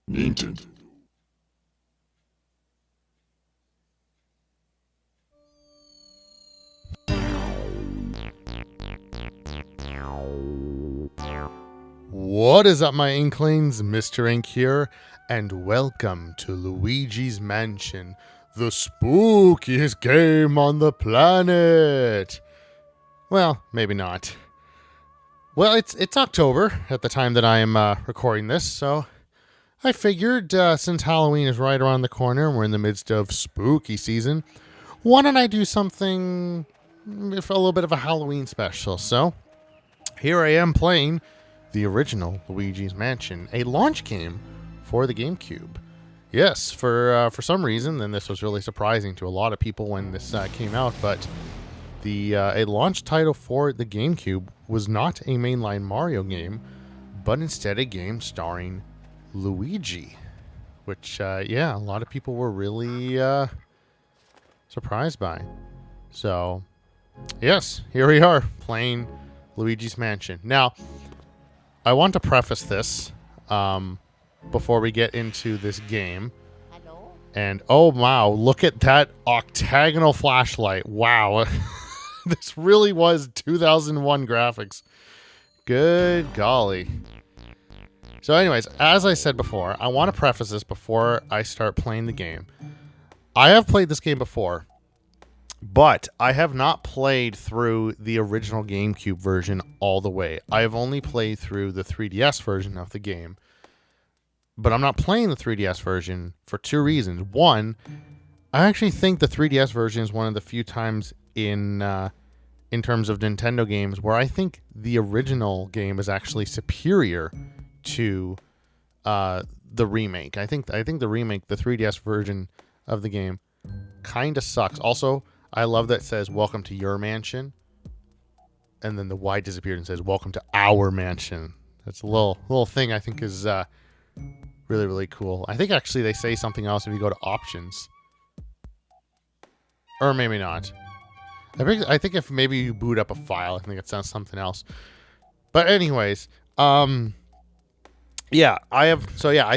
Nintendo. What is up, my Inklings? Mr. Ink here, and welcome to Luigi's Mansion, the spookiest game on the planet. Well, maybe not. Well, it's October at the time that I am recording this, so I figured since Halloween is right around the corner and we're in the midst of spooky season, why don't I do something for a little bit of a Halloween special? So here I am playing the original Luigi's Mansion, a launch game for the GameCube. Yes, for some reason, and this was really surprising to a lot of people when this came out, but the a launch title for the GameCube was not a mainline Mario game, but instead a game starring Luigi, which yeah, a lot of people were really surprised by. So yes, here we are playing Luigi's Mansion. Now, I want to preface this before we get into this game. Hello? And oh wow, look at that octagonal flashlight. Wow. This really was 2001 graphics. Good golly. So anyways, as I said before, I want to preface this before I start playing the game. I have played this game before, but I have not played through the original GameCube version all the way. I have only played through the 3DS version of the game. But I'm not playing the 3DS version for two reasons. One, I actually think the 3DS version is one of the few times in terms of Nintendo games where I think the original game is actually superior to the remake. I think the remake, the 3DS version of the game, kind of sucks. Also, I love that it says "Welcome to your mansion," and then the Y disappeared and says "Welcome to our mansion." That's a little thing I think is really, really cool. I think actually they say something else if you go to options, or maybe not. I think if maybe you boot up a file, I think it sounds something else. But anyways, yeah, I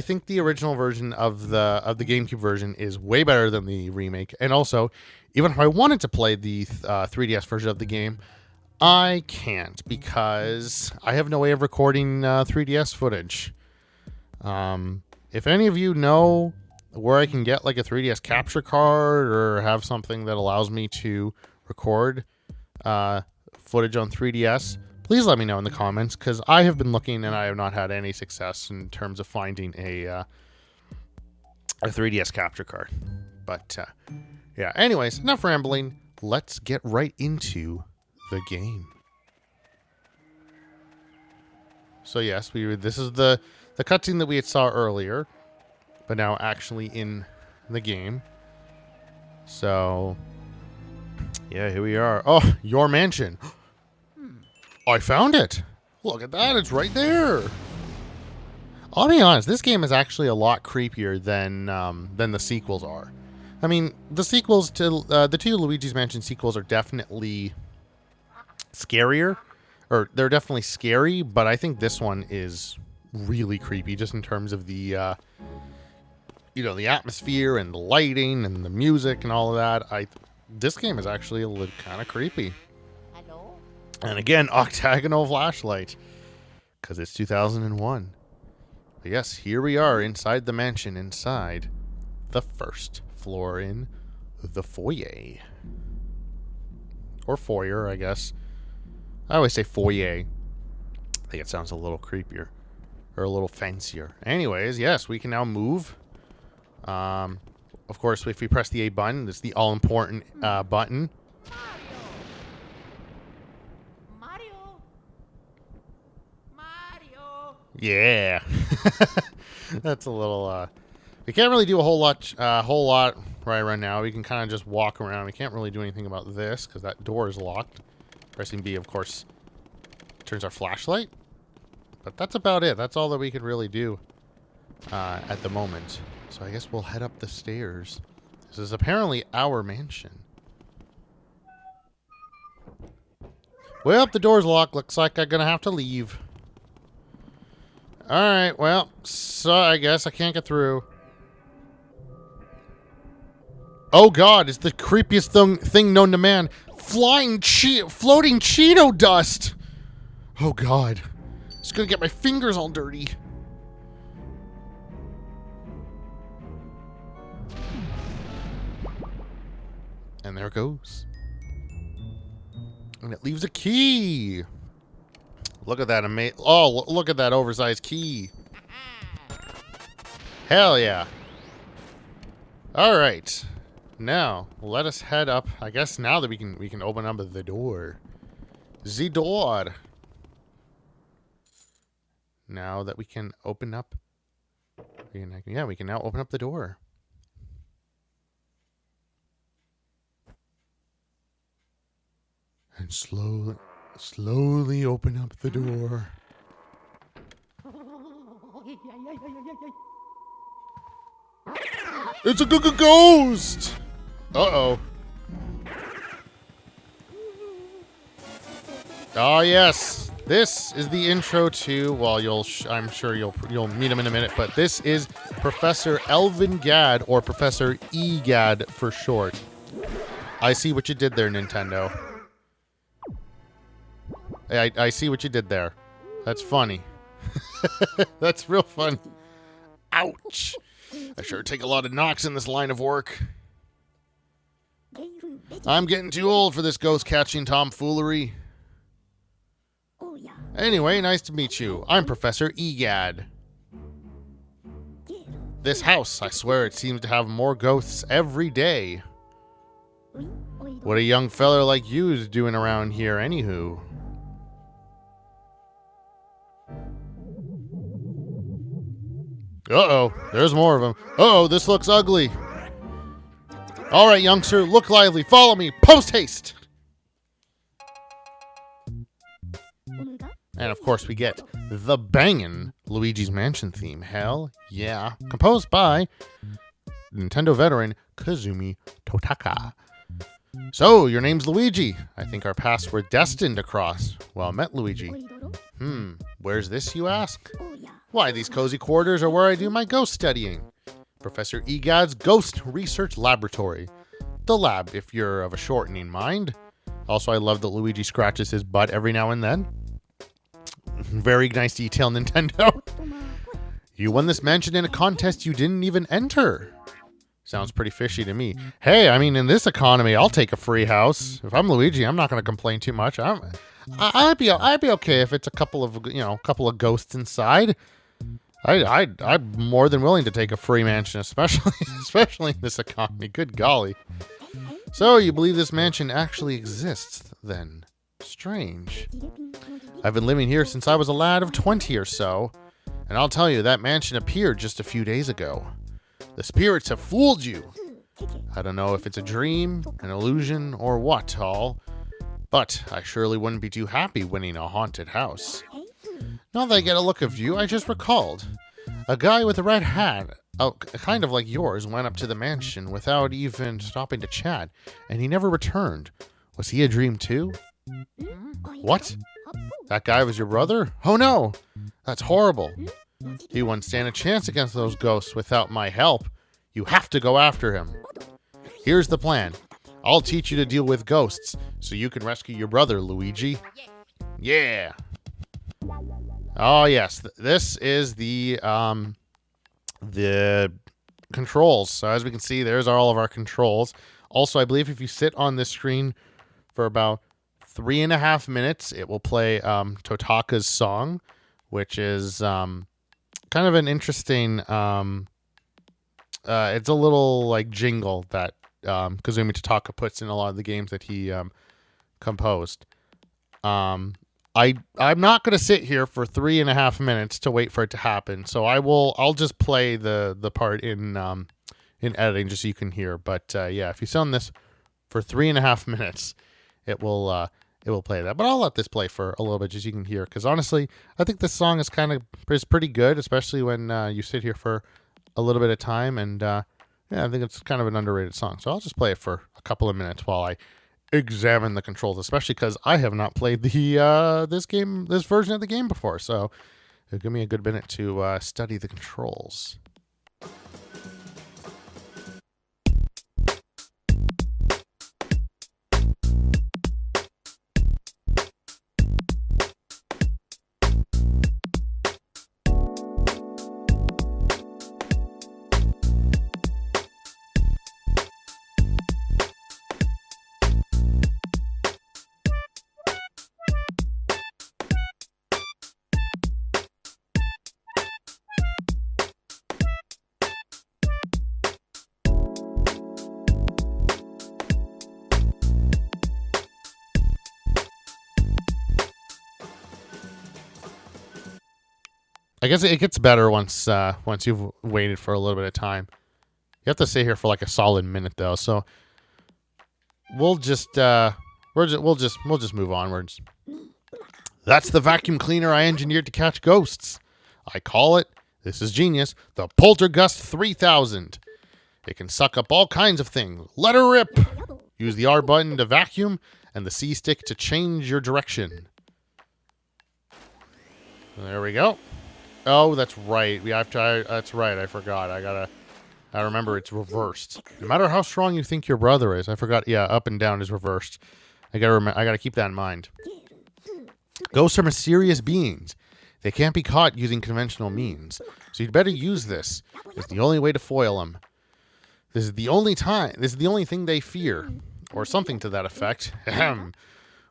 think the original version of the GameCube version is way better than the remake. And also, even if I wanted to play the 3DS version of the game, I can't because I have no way of recording 3DS footage. If any of you know where I can get like a 3DS capture card or have something that allows me to record footage on 3DS, please let me know in the comments, because I have been looking and I have not had any success in terms of finding a 3DS capture card. But yeah, anyways, enough rambling. Let's get right into the game. So yes, this is the cutscene that we had saw earlier, but now actually in the game. So yeah, here we are. Oh, your mansion. I found it. Look at that. It's right there. I'll be honest, this game is actually a lot creepier than the sequels are. I mean, the sequels to the two Luigi's Mansion sequels are definitely scarier, or they're definitely scary, but I think this one is really creepy just in terms of the the atmosphere and the lighting and the music and all of that. This game is actually a little kind of creepy. Hello? And again, octagonal flashlight, because it's 2001. But yes, here we are inside the mansion, inside the first floor in the foyer. Or foyer, I guess. I always say foyer. I think it sounds a little creepier. Or a little fancier. Anyways, yes, we can now move. Of course, if we press the A button, it's the all-important button. Mario? Mario? Yeah. That's a little, we can't really do a whole lot right now. We can kind of just walk around. We can't really do anything about this because that door is locked. Pressing B, of course, turns our flashlight. But that's about it. That's all that we could really do at the moment. So I guess we'll head up the stairs. This is apparently our mansion. Well, the door's locked. Looks like I'm going to have to leave. Alright, well, so I guess I can't get through. Oh god, it's the creepiest thing known to man. Floating Cheeto dust! Oh god. It's gonna get my fingers all dirty. And there it goes. And it leaves a key. Look at that look at that oversized key. Hell yeah. All right. Now, let us head up. I guess now that we can open up the door. The door. Now that we can open up. We can now open up the door. And slowly open up the door. It's a ghost! Uh-oh. Oh, yes. This is the intro to, well, I'm sure you'll meet him in a minute, but this is Professor Elvin Gadd, or Professor Egad for short. I see what you did there, Nintendo. I see what you did there. That's funny. That's real fun. Ouch. I sure take a lot of knocks in this line of work. I'm getting too old for this ghost catching tomfoolery. Anyway, nice to meet you. I'm Professor Egad. This house, I swear it seems to have more ghosts every day. What a young feller like you is doing around here, anywho. Uh-oh, there's more of them. Uh-oh, this looks ugly. All right, youngster, look lively. Follow me, post-haste. And, of course, we get the bangin' Luigi's Mansion theme. Hell yeah. Composed by Nintendo veteran Kazumi Totaka. So, your name's Luigi. I think our paths were destined to cross. Well met, Luigi. Where's this, you ask? Why, these cozy quarters are where I do my ghost studying. Professor Egad's Ghost Research Laboratory. The lab, if you're of a shortening mind. Also, I love that Luigi scratches his butt every now and then. Very nice detail, Nintendo. You won this mansion in a contest you didn't even enter. Sounds pretty fishy to me. Hey, I mean, in this economy, I'll take a free house. If I'm Luigi, I'm not going to complain too much. I'd be okay if it's a couple of ghosts inside. I'm more than willing to take a free mansion, especially in this economy. Good golly. So you believe this mansion actually exists, then? Strange. I've been living here since I was a lad of 20 or so, and I'll tell you, that mansion appeared just a few days ago. The spirits have fooled you. I don't know if it's a dream, an illusion, or what all, but I surely wouldn't be too happy winning a haunted house. Now that I get a look of you, I just recalled. A guy with a red hat, kind of like yours, went up to the mansion without even stopping to chat, and he never returned. Was he a dream too? What? That guy was your brother? Oh no! That's horrible. He wouldn't stand a chance against those ghosts without my help. You have to go after him. Here's the plan. I'll teach you to deal with ghosts, so you can rescue your brother, Luigi. Yeah! Oh yes, this is the controls. So as we can see, there's all of our controls. Also, I believe if you sit on this screen for about 3.5 minutes, it will play Totaka's song, which is kind of an interesting. It's a little like jingle that Kazumi Totaka puts in a lot of the games that he composed. I'm not going to sit here for 3.5 minutes to wait for it to happen. So I'll just play the part in editing just so you can hear. But yeah, if you sit on this for 3.5 minutes, it will play that. But I'll let this play for a little bit just so you can hear. Because honestly, I think this song is pretty good, especially when you sit here for a little bit of time. And yeah, I think it's kind of an underrated song. So I'll just play it for a couple of minutes while I examine the controls, especially because I have not played this version of the game before. So It'll give me a good minute to study the controls. I guess it gets better once you've waited for a little bit of time. You have to stay here for like a solid minute though, so we'll just we'll just move onwards. That's the vacuum cleaner I engineered to catch ghosts. I call it, this is genius, the Poltergust 3000. It can suck up all kinds of things. Let her rip. Use the R button to vacuum and the C stick to change your direction. There we go. Oh, that's right. We have to. That's right. I forgot. I remember it's reversed. No matter how strong you think your brother is, I forgot. Yeah, up and down is reversed. I gotta keep that in mind. Ghosts are mysterious beings. They can't be caught using conventional means. So you'd better use this. It's the only way to foil them. This is the only thing they fear, or something to that effect. Ahem.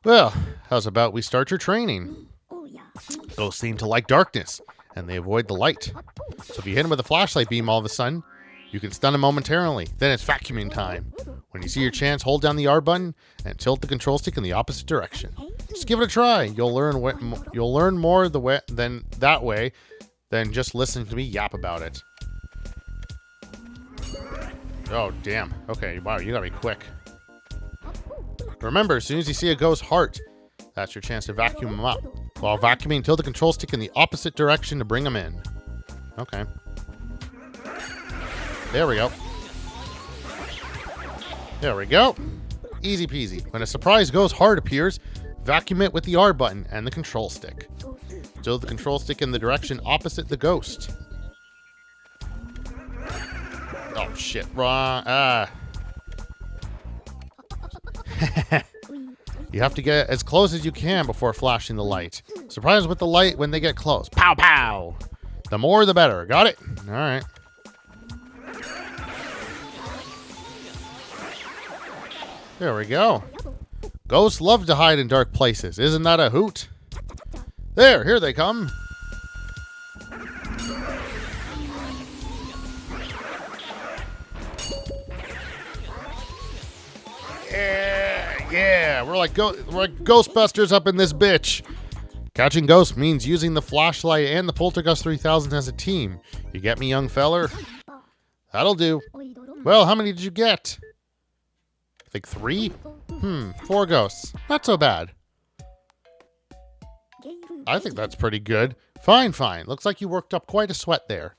Well, how's about we start your training? Ghosts seem to like darkness, and they avoid the light. So if you hit them with a flashlight beam all of a sudden, you can stun them momentarily. Then it's vacuuming time. When you see your chance, hold down the R button and tilt the control stick in the opposite direction. Just give it a try. You'll learn more that way than just listening to me yap about it. Oh, damn. Okay, wow, you gotta be quick. Remember, as soon as you see a ghost heart, that's your chance to vacuum them up. While vacuuming, tilt the control stick in the opposite direction to bring them in. Okay. There we go. There we go. Easy peasy. When a surprise ghost heart appears, vacuum it with the R button and the control stick. Tilt the control stick in the direction opposite the ghost. Oh, shit. Wrong. You have to get as close as you can before flashing the light. Surprise with the light when they get close. Pow, pow. The more, the better. Got it? All right. There we go. Ghosts love to hide in dark places. Isn't that a hoot? There, here they come. Yeah, we're like Ghostbusters up in this bitch. Catching ghosts means using the flashlight and the Poltergust 3000 as a team. You get me, young feller? That'll do. Well, how many did you get? I think 3? 4 ghosts. Not so bad. I think that's pretty good. Fine, fine. Looks like you worked up quite a sweat there.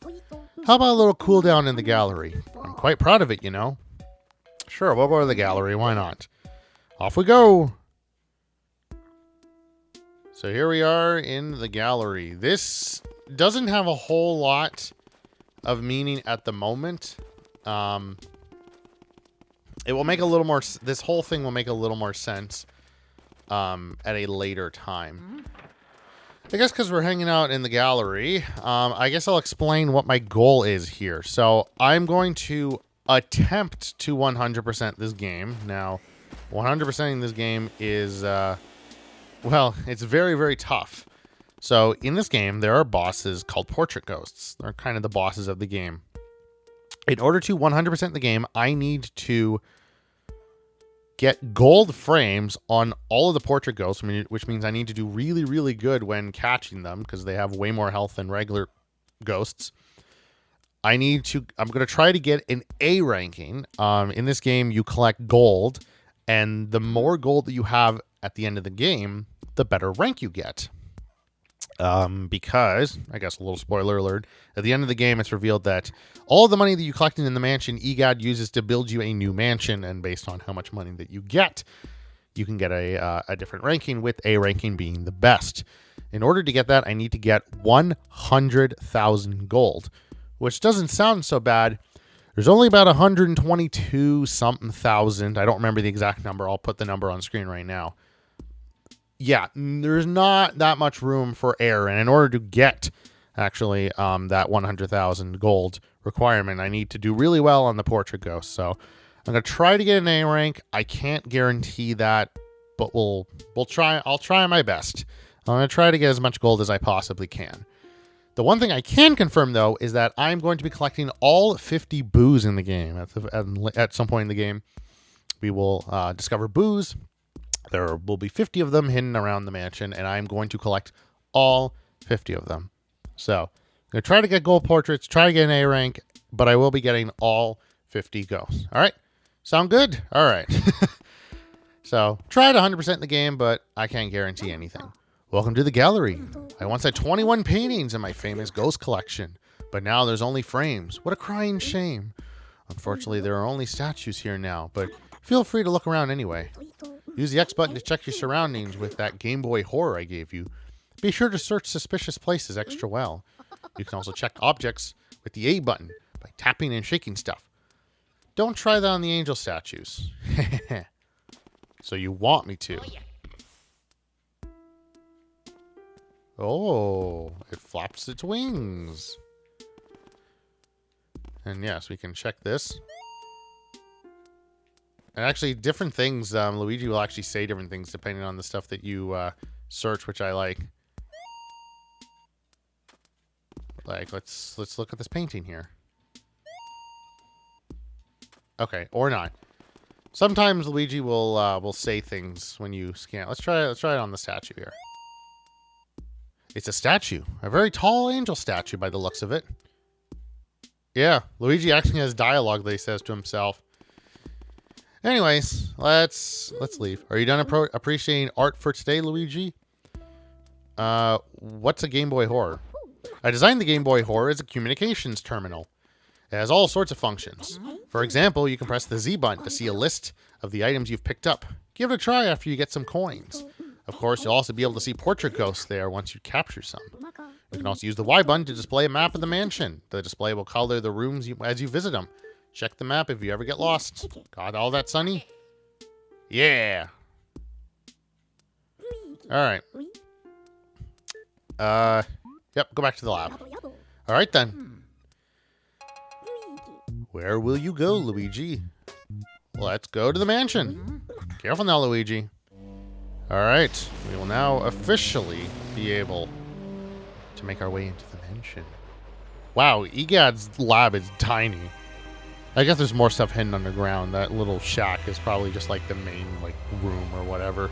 How about a little cool down in the gallery? I'm quite proud of it, you know. Sure, we'll go to the gallery. Why not? Off we go. So here we are in the gallery. This doesn't have a whole lot of meaning at the moment. It will make a little more... This whole thing will make a little more sense at a later time. I guess because we're hanging out in the gallery, I guess I'll explain what my goal is here. So I'm going to attempt to 100% this game. Now, 100%ing this game is, well, it's very, very tough. So in this game, there are bosses called portrait ghosts. They're kind of the bosses of the game. In order to 100% the game, I need to get gold frames on all of the portrait ghosts, which means I need to do really, really good when catching them because they have way more health than regular ghosts. I'm going to try to get an A ranking. In this game, you collect gold, and the more gold that you have at the end of the game, the better rank you get. Because, I guess a little spoiler alert, at the end of the game, it's revealed that all the money that you collected in the mansion, EGOD uses to build you a new mansion, and based on how much money that you get, you can get a different ranking, with A ranking being the best. In order to get that, I need to get 100,000 gold, which doesn't sound so bad. There's only about 122 something thousand. I don't remember the exact number. I'll put the number on screen right now. Yeah, there's not that much room for error. And in order to get actually that 100,000 gold requirement, I need to do really well on the Portrait Ghost. So I'm going to try to get an A rank. I can't guarantee that, but we'll try. I'll try my best. I'm going to try to get as much gold as I possibly can. The one thing I can confirm, though, is that I'm going to be collecting all 50 boos in the game. At some point in the game, we will discover boos. There will be 50 of them hidden around the mansion, and I'm going to collect all 50 of them. So I'm going to try to get gold portraits, try to get an A rank, but I will be getting all 50 ghosts. All right? Sound good? All right. So tried 100% in the game, but I can't guarantee anything. Welcome to the gallery. I once had 21 paintings in my famous ghost collection, but now there's only frames. What a crying shame. Unfortunately, there are only statues here now, but feel free to look around anyway. Use the X button to check your surroundings with that Game Boy horror I gave you. Be sure to search suspicious places extra well. You can also check objects with the A button by tapping and shaking stuff. Don't try that on the angel statues. So you want me to. Oh, it flaps its wings. And yes, we can check this. And actually, different things, Luigi will actually say different things depending on the stuff that you search, which I like. Like, let's look at this painting here. Okay, or not. Sometimes Luigi will say things when you scan. Let's try it on the statue here. It's a statue. A very tall angel statue by the looks of it. Yeah, Luigi actually has dialogue that he says to himself. Anyways, let's leave. Are you done appreciating art for today, Luigi? What's a Game Boy Horror? I designed the Game Boy Horror as a communications terminal. It has all sorts of functions. For example, you can press the Z button to see a list of the items you've picked up. Give it a try after you get some coins. Of course, you'll also be able to see portrait ghosts there once you capture some. You can also use the Y button to display a map of the mansion. The display will color the rooms as you visit them. Check the map if you ever get lost. Got all that, Sonny? Yeah. All right. Yep, go back to the lab. All right, then. Where will you go, Luigi? Let's go to the mansion. Careful now, Luigi. All right. We will now officially be able to make our way into the mansion. Wow, Egad's lab is tiny. I guess there's more stuff hidden underground. That little shack is probably just like the main room or whatever.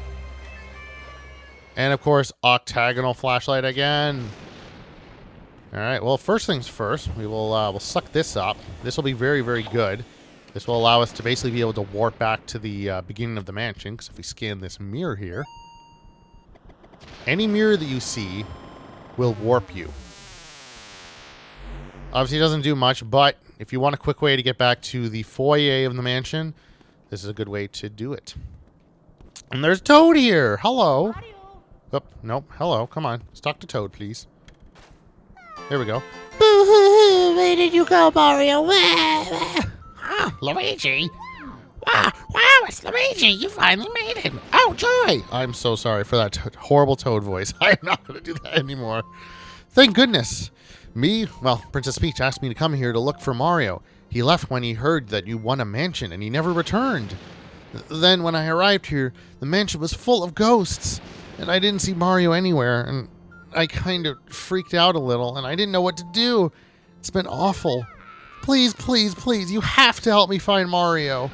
And of course, octagonal flashlight again. All right. Well, first things first, we'll suck this up. This will be very, very good. This will allow us to basically be able to warp back to the beginning of the mansion. Because if we scan this mirror here, any mirror that you see will warp you. Obviously, it doesn't do much, but if you want a quick way to get back to the foyer of the mansion, this is a good way to do it. And there's Toad here. Hello. Oh, nope. Hello. Come on. Let's talk to Toad, please. There we go. Boo-hoo-hoo, where did you go, Mario? Luigi? Wow, it's Luigi. You finally made it. Oh, joy. I'm so sorry for that horrible Toad voice. I'm not going to do that anymore. Thank goodness. Princess Peach asked me to come here to look for Mario. He left when he heard that you won a mansion and he never returned. Then when I arrived here, the mansion was full of ghosts and I didn't see Mario anywhere and I kind of freaked out a little and I didn't know what to do. It's been awful. Please, please, please, you have to help me find Mario.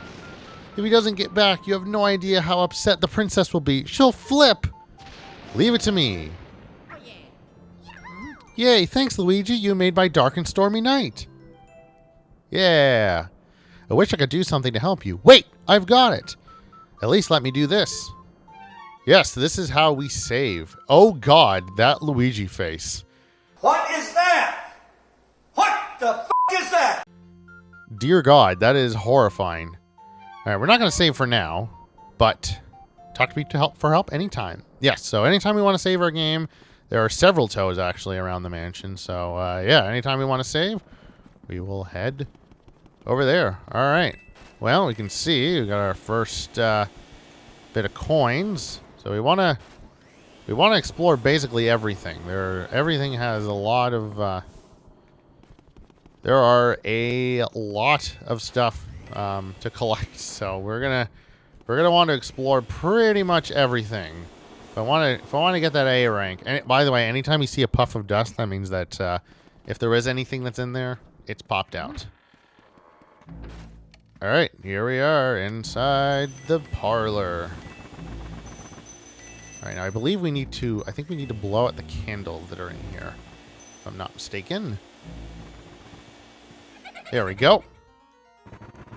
If he doesn't get back, you have no idea how upset the princess will be. She'll flip. Leave it to me. Yay, thanks, Luigi. You made my dark and stormy night. Yeah. I wish I could do something to help you. Wait, I've got it. At least let me do this. Yes, this is how we save. Oh, God, that Luigi face. What is that? What the f*** is that? Dear God, that is horrifying. All right, we're not going to save for now, but talk to me for help anytime. Yes, so anytime we want to save our game, There are several toads, actually, around the mansion. So, yeah, anytime we want to save, we will head over there. All right. Well, we can see we got our first bit of coins. So we want to explore basically everything. Everything has a lot of there are a lot of stuff to collect. So we're gonna want to explore pretty much everything. If I want to get that A rank. And by the way, anytime you see a puff of dust, that means that if there is anything that's in there, it's popped out. All right, here we are inside the parlor. All right, now I believe we need to. I think we need to blow out the candles that are in here, if I'm not mistaken. There we go.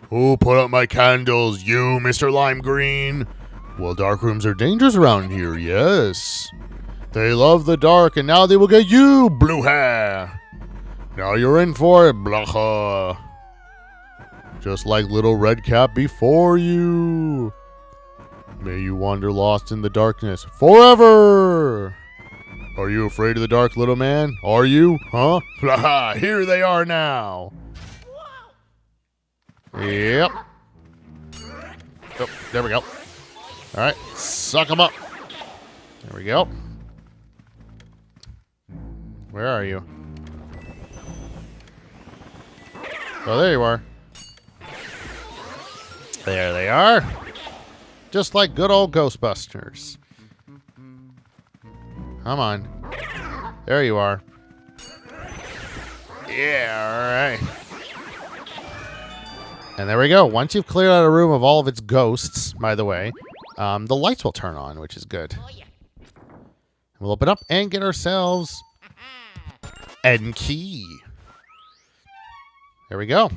Who put out my candles? You, Mr. Lime Green. Well, dark rooms are dangerous around here. Yes, they love the dark, and now they will get you, blue hair. Now you're in for it, Blacha. Just like little red cap before you. May you wander lost in the darkness forever. Are you afraid of the dark, little man? Are you? Huh? Blaha, here they are now. Yep. Oh, there we go. All right, suck them up. There we go. Where are you? Oh, there you are. There they are. Just like good old Ghostbusters. Come on. There you are. Yeah, alright. And there we go. Once you've cleared out a room of all of its ghosts, by the way, the lights will turn on, which is good. We'll open up and get ourselves N key. There we go.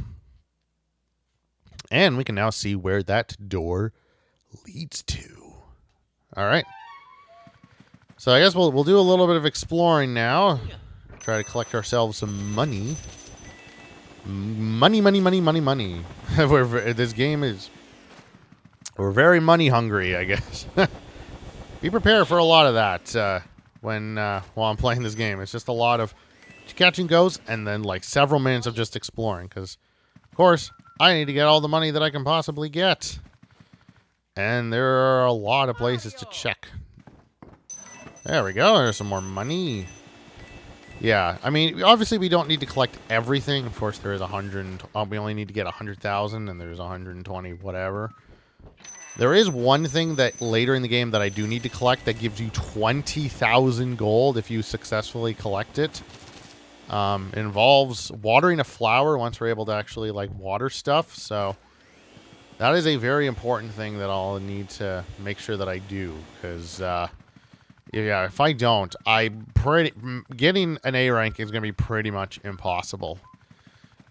And we can now see where that door leads to. All right. So I guess we'll do a little bit of exploring now. Try to collect ourselves some money. Money. This game is... We're very money hungry, I guess. Be prepared for a lot of that while I'm playing this game. It's just a lot of catching ghosts and then like several minutes of just exploring. Because, of course, I need to get all the money that I can possibly get. And there are a lot of places to check. There we go. There's some more money. Yeah, I mean, obviously we don't need to collect everything. Of course, there is 100. We only need to get 100,000, and there's 120, whatever. There is one thing that later in the game that I do need to collect that gives you 20,000 gold if you successfully collect it. It involves watering a flower once we're able to actually like water stuff. So that is a very important thing that I'll need to make sure that I do, because yeah, if I don't, getting an A rank is going to be pretty much impossible.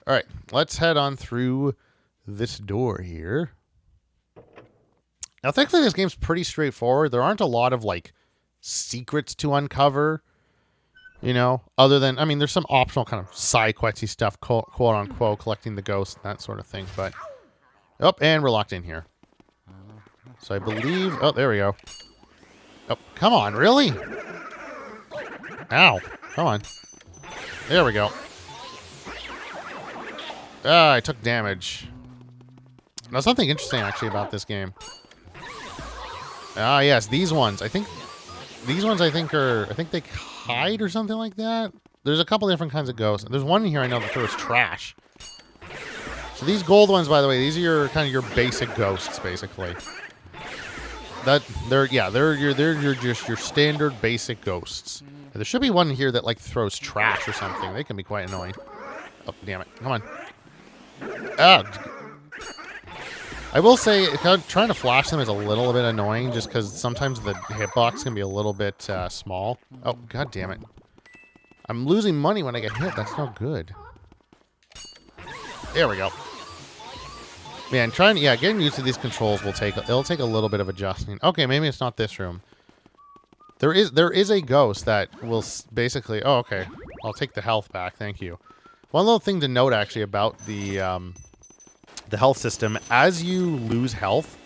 All right, let's head on through this door here. Now, thankfully, this game's pretty straightforward. There aren't a lot of, like, secrets to uncover, you know, other than, I mean, there's some optional kind of side questy stuff, quote-unquote, collecting the ghosts, that sort of thing, but, oh, and we're locked in here. So I believe, oh, there we go. Oh, come on, really? Ow, come on. There we go. Ah, I took damage. Now, something interesting, actually, about this game. Ah, yes, these ones. I think they hide or something like that. There's a couple different kinds of ghosts. There's one in here I know that throws trash. So these gold ones, by the way, these are your kind of your basic ghosts, basically. They're just your standard basic ghosts. There should be one here that like throws trash or something. They can be quite annoying. Oh, damn it. Come on. Ah. I will say, trying to flash them is a little bit annoying just because sometimes the hitbox can be a little bit small. Oh, god damn it. I'm losing money when I get hit. That's not good. There we go. Man, getting used to these controls it'll take a little bit of adjusting. Okay, maybe it's not this room. There is a ghost that will basically... Oh, okay. I'll take the health back. Thank you. One little thing to note, actually, about the health system, as you lose health,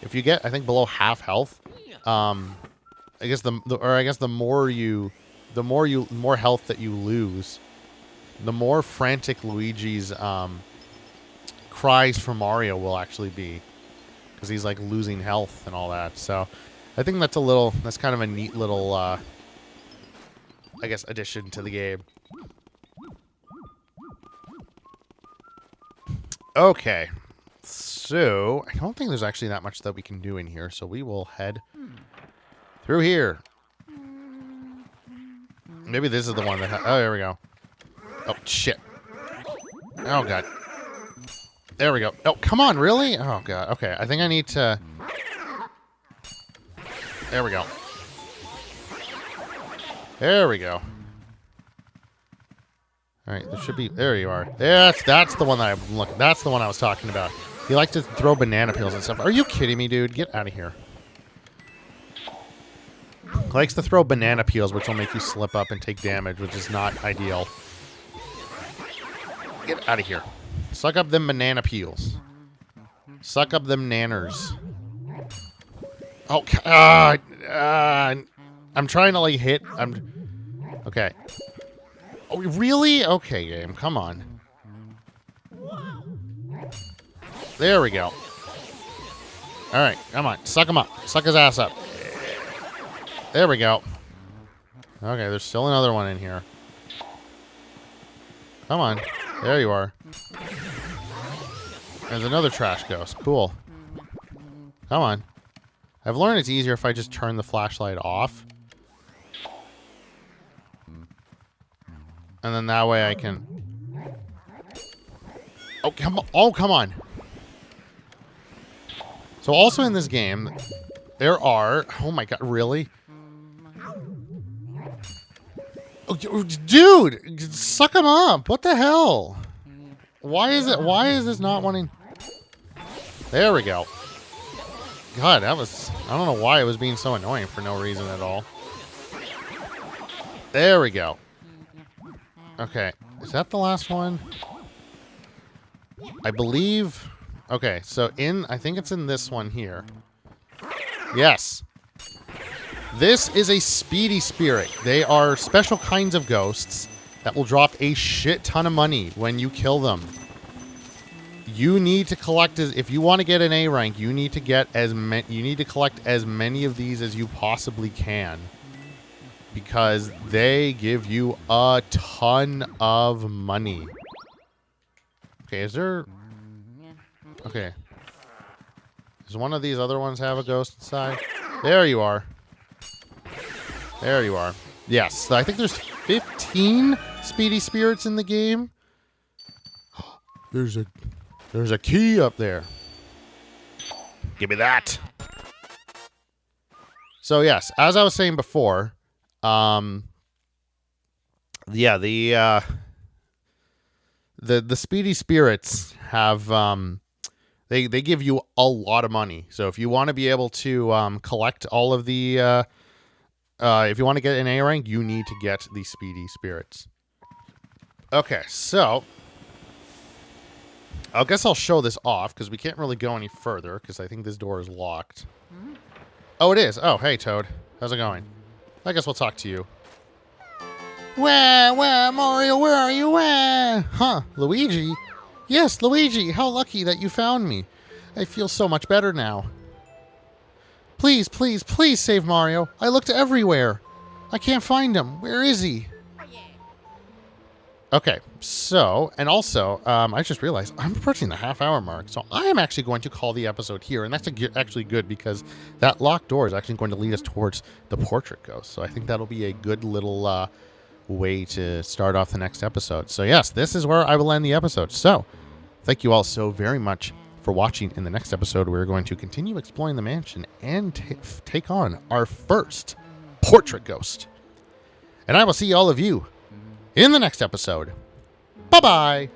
if you get, I think, below half health, I guess the more you the more health that you lose, the more frantic Luigi's cries for Mario will actually be, because he's like losing health and all that. So I think that's kind of a neat little I guess addition to the game. Okay, so I don't think there's actually that much that we can do in here, so we will head through here. Maybe this is the one that oh, there we go. Oh, shit. Oh, God. There we go. Oh, come on, really? Oh, God. Okay, I think I need to... There we go. There we go. Alright, there should be... There you are. That's the one that I'm looking... That's the one I was talking about. He likes to throw banana peels and stuff. Are you kidding me, dude? Get out of here. He likes to throw banana peels, which will make you slip up and take damage, which is not ideal. Get out of here. Suck up them banana peels. Suck up them nanners. Oh, I'm trying to, like, hit. Okay. Oh, really? Okay, game. Come on. There we go. Alright, come on. Suck him up. Suck his ass up. There we go. Okay, there's still another one in here. Come on. There you are. There's another trash ghost. Cool. Come on. I've learned it's easier if I just turn the flashlight off. And then that way I can... Oh, come on. Oh, come on. So also in this game, there are... Oh my god, really? Oh, dude! Suck him up! What the hell? Why is this not wanting... There we go. God, that was... I don't know why it was being so annoying for no reason at all. There we go. Okay. Is that the last one? I believe... Okay, so I think it's in this one here. Yes. This is a speedy spirit. They are special kinds of ghosts that will drop a shit ton of money when you kill them. You need to collect if you want to get an A rank, you need to get you need to collect as many of these as you possibly can, because they give you a ton of money. Okay, is there... Okay. Does one of these other ones have a ghost inside? There you are. There you are. Yes, I think there's 15 speedy spirits in the game. There's a key up there. Give me that. So yes, as I was saying before, yeah, the speedy spirits have they give you a lot of money. So if you want to be able to collect all of the if you want to get an A rank, you need to get the speedy spirits. Okay, so I guess I'll show this off because we can't really go any further because I think this door is locked. Oh, it is. Oh, hey, Toad. How's it going? I guess we'll talk to you. Where, Mario, where are you? Where? Huh, Luigi? Yes, Luigi, how lucky that you found me. I feel so much better now. Please, please, please save Mario. I looked everywhere. I can't find him. Where is he? Okay, so, and also, I just realized I'm approaching the half-hour mark, so I am actually going to call the episode here, and that's actually good because that locked door is actually going to lead us towards the portrait ghost, so I think that'll be a good little way to start off the next episode. So yes, this is where I will end the episode. So, thank you all so very much for watching. In the next episode, we're going to continue exploring the mansion and take on our first portrait ghost. And I will see all of you in the next episode. Bye-bye.